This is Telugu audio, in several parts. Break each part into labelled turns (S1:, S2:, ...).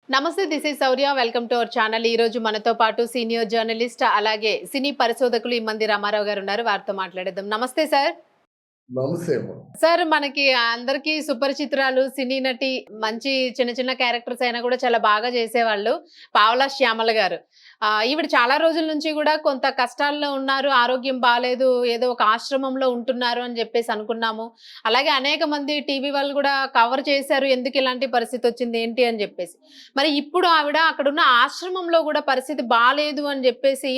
S1: నమస్తే. This is Shaurya. Welcome to our channel. ఈ రోజు మనతో పాటు సీనియర్ జర్నలిస్ట్ అలాగే సినీ పరిశోధకులు ఇమ్మంది రామారావు గారు ఉన్నారు. వారితో మాట్లాడేద్దాం. నమస్తే సార్.
S2: నమస్తే అమ్మ.
S1: సార్, మనకి అందరికీ సుపరిచితురాలు సినీ నటి. మంచి చిన్న చిన్న క్యారెక్టర్స్ అయినా కూడా చాలా బాగా చేసేవాళ్ళు పావలా శ్యామల గారు. ఈవిడ చాలా రోజుల నుంచి కూడా కొంత కష్టాల్లో ఉన్నారు. ఆరోగ్యం బాలేదు. ఏదో ఒక ఆశ్రమంలో ఉంటున్నారు అని చెప్పేసి అనుకున్నాము. అలాగే అనేక మంది టీవీ వాళ్ళు కూడా కవర్ చేశారు. ఎందుకు ఇలాంటి పరిస్థితి వచ్చింది ఏంటి అని చెప్పేసి. మరి ఇప్పుడు ఆవిడ అక్కడున్న ఆశ్రమంలో కూడా పరిస్థితి బాలేదు అని చెప్పేసి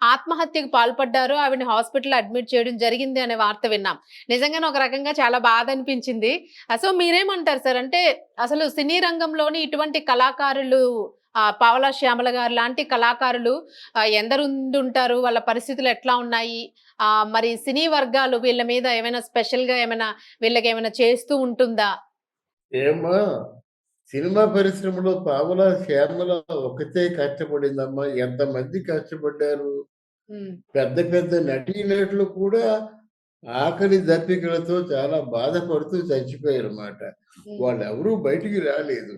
S1: ఆత్మహత్యకు పాల్పడ్డారు. ఆవిడని హాస్పిటల్ అడ్మిట్ చేయడం జరిగింది అనే వార్త విన్నాం. నిజంగానే ఒక రకంగా చాలా బాధ అనిపించింది. సో మీరేమంటారు సార్? అంటే అసలు సినీ రంగంలోని ఇటువంటి కళాకారులు, పావలా శ్యామల గారు లాంటి కళాకారులు ఎందరుండుంటారు? వాళ్ళ పరిస్థితులు ఎట్లా ఉన్నాయి? మరి సినీ వర్గాలు వీళ్ళ మీద ఏమైనా స్పెషల్‌గా ఏమైనా వీళ్ళకేమైనా చేస్తూ ఉంటుందా?
S2: ఏమ్మా, సినిమా పరిశ్రమలో పావలా శ్యామల ఒకతే కష్టపడిందమ్మా. ఎంతమంది కష్టపడ్డారు.
S1: హ్మ్.
S2: పెద్ద పెద్ద నటీనటులు కూడా ఆకలి దప్పికలతో చాలా బాధపడుతూ చచ్చిపోయారన్నమాట.
S1: హ్మ్.
S2: వాళ్ళెవరూ బయటికి రాలేదు.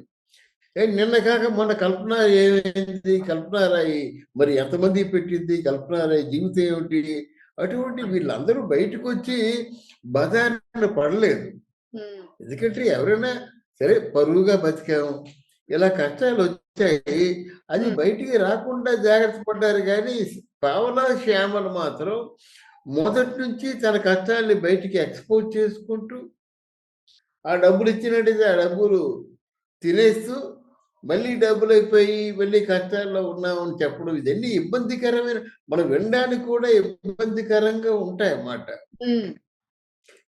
S2: నిన్న కాక మొన్న కల్పన ఏమైంది? కల్పన రాయి మరి ఎంతమందికి పెట్టింది? కల్పన రాయి జీవితం ఏమిటి? అటువంటి వీళ్ళందరూ బయటకొచ్చి బజారున పడలేదు.
S1: హ్మ్.
S2: ఎందుకంటే ఎవరైనా సరే పరువుగా బతికాము. ఇలా కష్టాలొచ్చాయి. అది
S1: హ్మ్.
S2: బయటికి రాకుండా జాగ్రత్త పడ్డారు గానీ, పావలా శ్యామల మాత్రం మొదటి నుంచి తన కష్టాల్ని బయటికి ఎక్స్‌పోజ్ చేసుకుంటూ, ఆ డబ్బులిచ్చినట్టయితే ఆ డబ్బులు తినేస్తూ, మళ్ళీ డబ్బులయిపోయి, మళ్ళీ కష్టాల్లో ఉన్నామని చెప్పడం ఇదన్నీ ఇబ్బందికరమైన మనం వినడానికి కూడా ఇబ్బందికరంగా ఉంటాయన్నమాట.
S1: హ్మ్.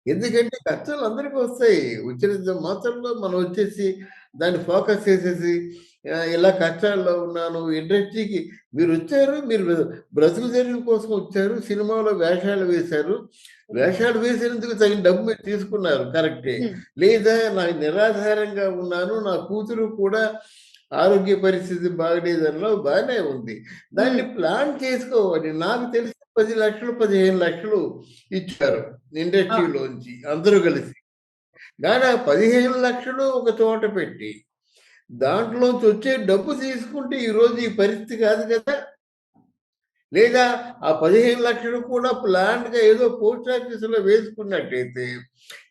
S2: ఎందుకంటే కష్టాలు అందరికీ వస్తాయి. వచ్చిన మాత్రంలో మనం వచ్చేసి దాన్ని ఫోకస్ చేసేసి ఇలా కష్టాల్లో ఉన్నాను ఇండస్ట్రీకి మీరొచ్చారు. మీరు బ్రతుకు తెరువు కోసం వచ్చారు. సినిమాలో వేషాలు వేశారు.
S1: హ్మ్.
S2: వేషాలు వేసినందుకు తగిన డబ్బు మీరు తీసుకున్నారు కరెక్టే.
S1: హ్మ్.
S2: లేదా నాకు నిరాధారంగా ఉన్నాను. నా కూతురు కూడా ఆరోగ్య పరిస్థితి బాగలేదనడం బానే ఉంది. దాన్ని
S1: హ్మ్.
S2: ప్లాన్ చేసుకోవాలి. నాకు తెలిసి 10,00,000, 15,00,000 ఇచ్చారు
S1: ఆ!
S2: ఇండస్ట్రీలోంచి అందరూ కలిసి. గానీ ఆ 15,00,000 ఒక చోట పెట్టి, దాంట్లోంచి వచ్చే డబ్బు తీసుకుంటే ఈరోజు ఈ పరిస్థితి కాదు కదా! లేదా ఆ 15,00,000 కూడా ప్లాన్డ్‌గా ఏదో పోస్ట్ ఆఫీస్‌లో వేసుకున్నట్టయితే,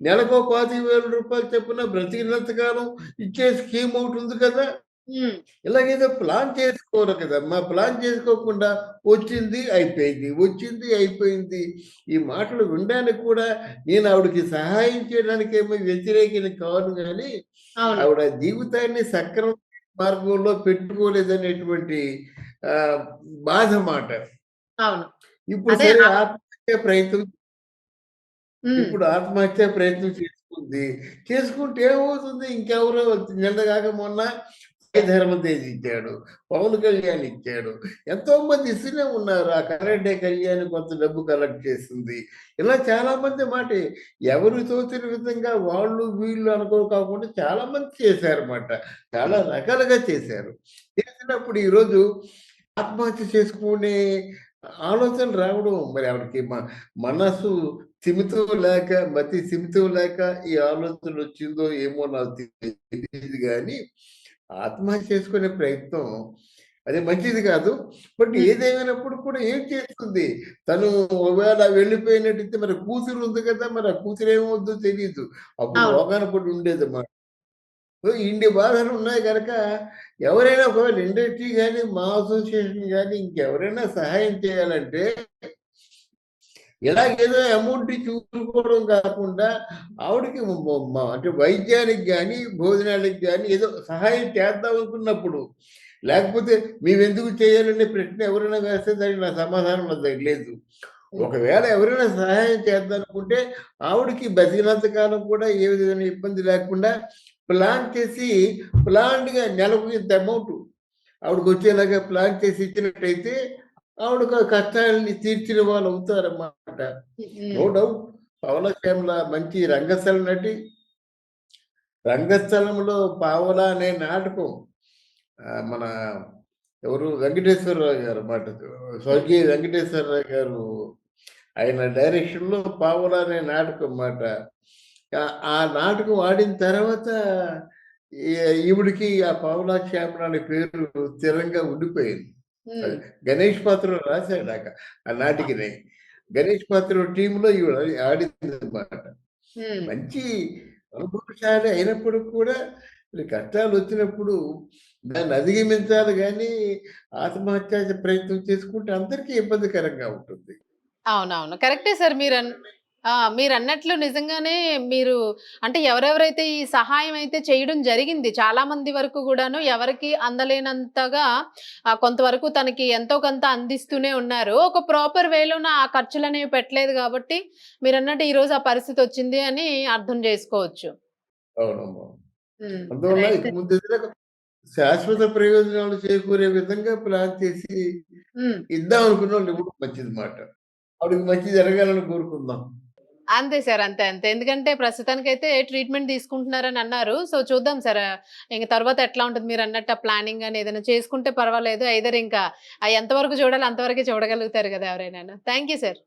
S2: నెలకో రూ. 25,000 చొప్పున బ్రతికినంత కాలం ఇచ్చే స్కీమ్ ఒకటుంది కదా!
S1: హ్మ్.
S2: ఇలాగేదో ప్లాన్ చేసుకోవాలి కదమ్మా! ప్లాన్ చేసుకోకుండా వచ్చింది, అయిపోయింది. వచ్చింది, అయిపోయింది. ఈ మాటలు వినడానికి కూడా నేను ఆవిడకి సహాయం చేయడానికేమో వ్యతిరేకిని కాను గానీ,
S1: అవును.
S2: ఆవిడ జీవితాన్ని సక్రమ మార్గంలో పెట్టుకోలేదనేటువంటి ఆహ్, బాధ మాట.
S1: అవును.
S2: ఇప్పుడు
S1: అదే.
S2: సరే ఆత్మహత్య ప్రయత్నం
S1: హ్మ్.
S2: ఇప్పుడు ఆత్మహత్య ప్రయత్నం చేసుకుంది. చేసుకుంటే ఏమవుతుంది? ఇంకెవరో నిన్నగాక మొన్న సాయి ధరమ్ తేజ్ ఇచ్చాడు. పవన్ కళ్యాణ్ ఇచ్చాడు. ఎంతోమంది ఇస్తూనే ఉన్నారు. ఆ కరాటే కళ్యాణ్ కొంత డబ్బు కలెక్ట్ చేసింది. ఇలా చాలామంది మాట ఎవరు తోచిన విధంగా వాళ్ళు, వీళ్ళు కాకుండా చాలామంది చేశారన్నమాట. చాలా
S1: హ్మ్.
S2: రకాలుగా చేశారు. చేసినప్పుడు ఈరోజు ఆత్మహత్య చేసుకునే ఆలోచన రావడం మరి ఆవిడకి మనసు స్థిమితం లేక, మతి స్థిమితం లేక ఈ ఆలోచనొచ్చిందో ఏమో నాకు తెలీదు గానీ, ఆత్మహత్య చేసుకునే ప్రయత్నం అది మంచిది కాదు. బట్
S1: హ్మ్.
S2: ఏదేమైనప్పుడు కూడా ఏం చేస్తుంది? తను ఒకవేళ వెళ్ళిపోయినట్టయితే మరి కూతురు ఉంది కదా! మరి ఆ కూతురు ఏమవుద్దో తెలీదు. అప్పుడు
S1: అవును.
S2: రోగాన పడి ఉండేదన్నమాట. సో, ఇన్ని బాధలున్నాయి గనక ఎవరైనా ఒకవేళ ఇండస్ట్రీ గాని, మా అసోసియేషన్ గాని ఇంకెవరైనా సహాయం చేయాలంటే ఇలాగేదో అమౌంట్ ఇచ్చి ఊరుకోవడం కాకుండా ఆవిడకి అంటే వైద్యానికి గాని, భోజనాలకి గాని ఏదో సహాయం చేద్దాం అనుకున్నప్పుడు, లేకపోతే మేమెందుకు చేయాలనే ప్రశ్న ఎవరైనా వేస్తే దానికి నా సమాధానం నా దగ్గర లేదు.
S1: హ్మ్.
S2: ఒకవేళ ఎవరైనా సహాయం చేద్దామనుకుంటే ఆవిడకి బతికినంత కాలం కూడా ఏ విధమైన ఇబ్బంది లేకుండా ప్లాన్ చేసి ప్లాన్డ్‌గా నెలకు ఇంత అమౌంట్ ఆవిడకొచ్చేలాగా ప్లాన్ చేసి ఇచ్చినట్టయితే ఆవిడకి ఆ కష్టాలని తీర్చిన వాళ్ళవుతారన్నమాట. నో
S1: హ్మ్.
S2: డౌట్. పవన శ్యామల మంచి రంగస్థల నటి. రంగస్థలంలో 'పావలా' అనే నాటకం మన ఎవరు వెంకటేశ్వరరావు గారు మాట
S1: హ్మ్.
S2: స్వర్గీయ వెంకటేశ్వరరావు గారు ఆయన డైరెక్షన్‌లో 'పావలా' అనే నాటకం మాట. ఆ నాటకం ఆడిన తర్వాత ఈవిడికి ఆ పావలా శ్యామల అనే పేరు స్థిరంగా ఉండిపోయింది.
S1: ఉమ్,
S2: అది గణేష్ పాత్ర రాశాడు ఆ నాటికని. గణేష్ పాత్ర టీంలో ఈవిడ ఆడిందనమాట.
S1: ఉమ్.
S2: మంచి అనుభవశాలి అయినప్పటికి కూడా మరి కష్టాలు వచ్చినప్పుడు దాన్ని అధిగమించాలి కానీ ఆత్మహత్య ప్రయత్నం చేసుకుంటే అందరికీ ఇబ్బందికరంగా ఉంటుంది.
S1: అవునవును. కరెక్టే సార్ మీరన్నట్లు నిజంగానే మీరు అంటే ఎవరెవరైతే ఈ సహాయం అయితే చేయడం జరిగింది. చాలా మంది వరకు గూడాను ఎవరికీ అందలేనంతగా కొంతవరకు తనకి ఎంతో కొంత అందిస్తూనే ఉన్నారు. ఒక ప్రాపర్ వేలోన ఆ ఖర్చులనేవి పెట్టలేదు గాబట్టి మీరన్నట్టు ఈరోజు ఆ పరిస్థితొచ్చింది అని అర్థం జేసుకోవచ్చు.
S2: అవునమ్మా.
S1: హ్మ్.
S2: అందువల్ల
S1: రైట్.
S2: ఇక ముందు ఏదైనా శాశ్వత ప్రయోజనాలు చేకూరే విధంగా ప్లాన్ చేసి
S1: హ్మ్.
S2: ఇద్దాం అనుకున్నోళ్ళు ఇవ్వడం మంచిది మాట. ఆవిడకి మంచి జరగాలని కోరుకుందాం.
S1: అంతే సార్. అంతే. ఎందుకంటే ప్రస్తుతానికైతే ట్రీట్‌మెంట్ తీసుకుంటున్నారని అన్నారు. సో, చూద్దాం సార్. ఇంక తర్వాత ఎట్లా ఉంటది మీరన్నట్టు ఆ ప్లానింగ్ గాని ఏదైనా చేసుకుంటే పర్వాలేదు. ఐదర్ ఇంకా ఎంతవరకు చూడాలో అంతవరకే చూడగలుగుతారు గదా! ఎవరైనాను. Thank you sir.